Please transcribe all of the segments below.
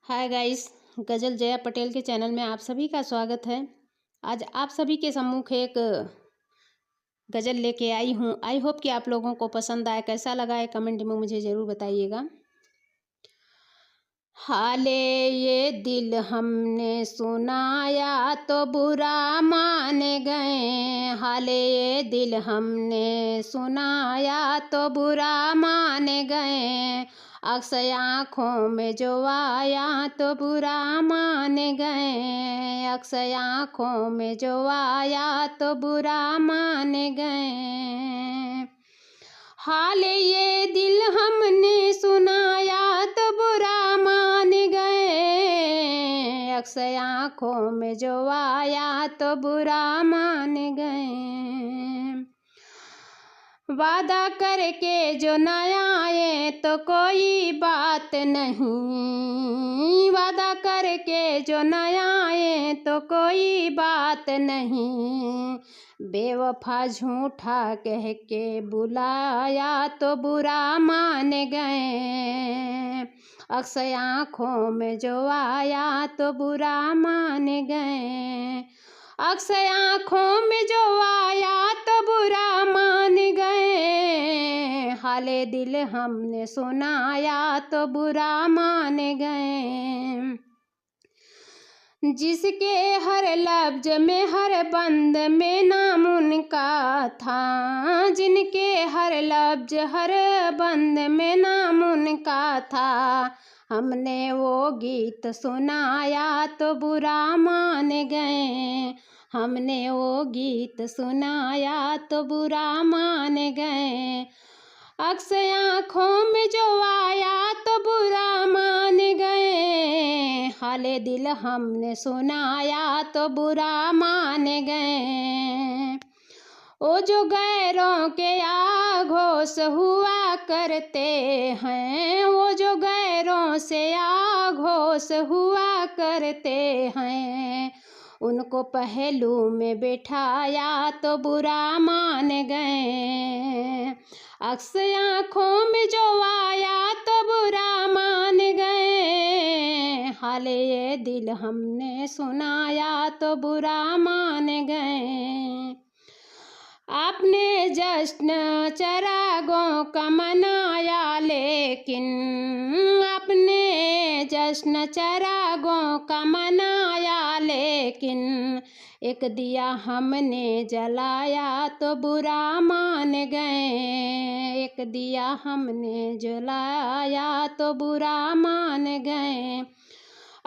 Hi guys, गज़ल जया पटेल के channel में आप सभी का स्वागत है। आज आप सभी के सम्मुख एक गज़ल लेके आई हूँ। आई होप कि आप लोगों को पसंद आए। कैसा लगा है कमेंट में मुझे ज़रूर बताइएगा। हाले ये दिल हमने सुनाया तो बुरा मान गए। हाले ये दिल हमने सुनाया तो बुरा मान गए। अक्सर आँखों में जो आया तो बुरा मान गए। अक्सर आँखों में जो आया तो बुरा मान गए। हाल ये दिल हमने सुनाया तो बुरा मान गए। अक्सर आँखों में जो आया तो बुरा मान गए। वादा करके जो न आए तो कोई बात नहीं। वादा करके जो न आए तो कोई बात नहीं। बेवफा झूठा कह के बुलाया तो बुरा मान गए। अक्सर आँखों में जो आया तो बुरा मान गए। अक्सर आँखों में जो आया तो बुरा मान गए। हाले दिल हमने सुनाया तो बुरा मान गए। जिसके हर लफ्ज में हर बंद में नाम उनका था। जिनके हर लफ्ज हर बंद में नाम उनका था। हमने वो गीत सुनाया तो बुरा मान गए। हमने वो गीत सुनाया तो बुरा मान गए। अक्सर आँखों में जो आया तो बुरा मान गए। हाले दिल हमने सुनाया तो बुरा मान गए। ओ जो गैरों के आघोष हुआ करते हैं। वो जो गैरों से आघोष हुआ करते हैं। उनको पहलू में बिठाया तो बुरा मान गए। अक्सर आँखों में जो आया तो बुरा मान गए। हाले ये दिल हमने सुनाया तो बुरा मान गए। आपने जश्न चरागों का मनाया लेकिन। आपने जश्न चरागों का मनाया लेकिन। एक दिया हमने जलाया तो बुरा मान गए। एक दिया हमने जलाया तो बुरा मान गए।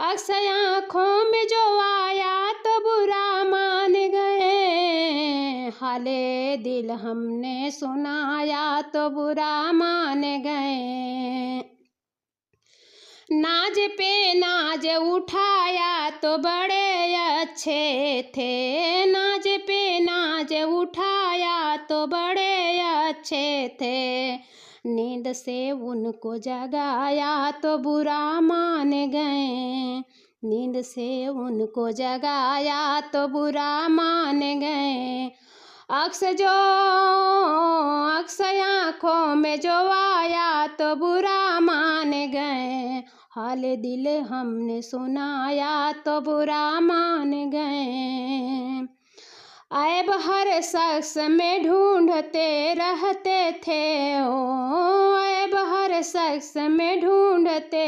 अक्सर आँखों में जो आया तो बुरा मान गए। हाले दिल हमने सुनाया तो बुरा मान गए। नाज पे नाज उठाया तो बड़े अच्छे थे। नाज पे नाज उठाया तो बड़े अच्छे थे। नींद से उनको जगाया तो बुरा मान गए। नींद से उनको जगाया तो बुरा मान गए। अक्सर आँखों में जो आया तो बुरा मान गए। हाले दिल हमने सुनाया तो बुरा मान गए। ऐब हर शख्स में ढूंढते रहते थे। ओ ऐब हर शख्स में ढूंढते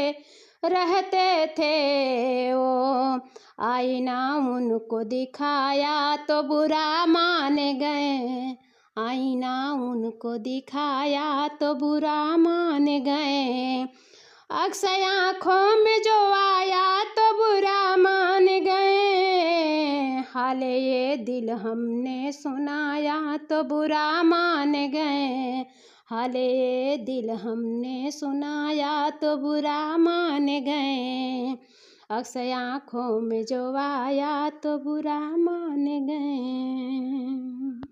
रहते थे। ओ आईना उनको दिखाया तो बुरा मान गए। आईना उनको दिखाया तो बुरा मान गए। अक्सर आँखों में जो आया तो बुरा मान गए। हाले ये दिल हमने सुनाया तो बुरा मान गए। हाले ये दिल हमने सुनाया तो बुरा मान गए। अक्सर आँखों में जो आया तो बुरा मान गए।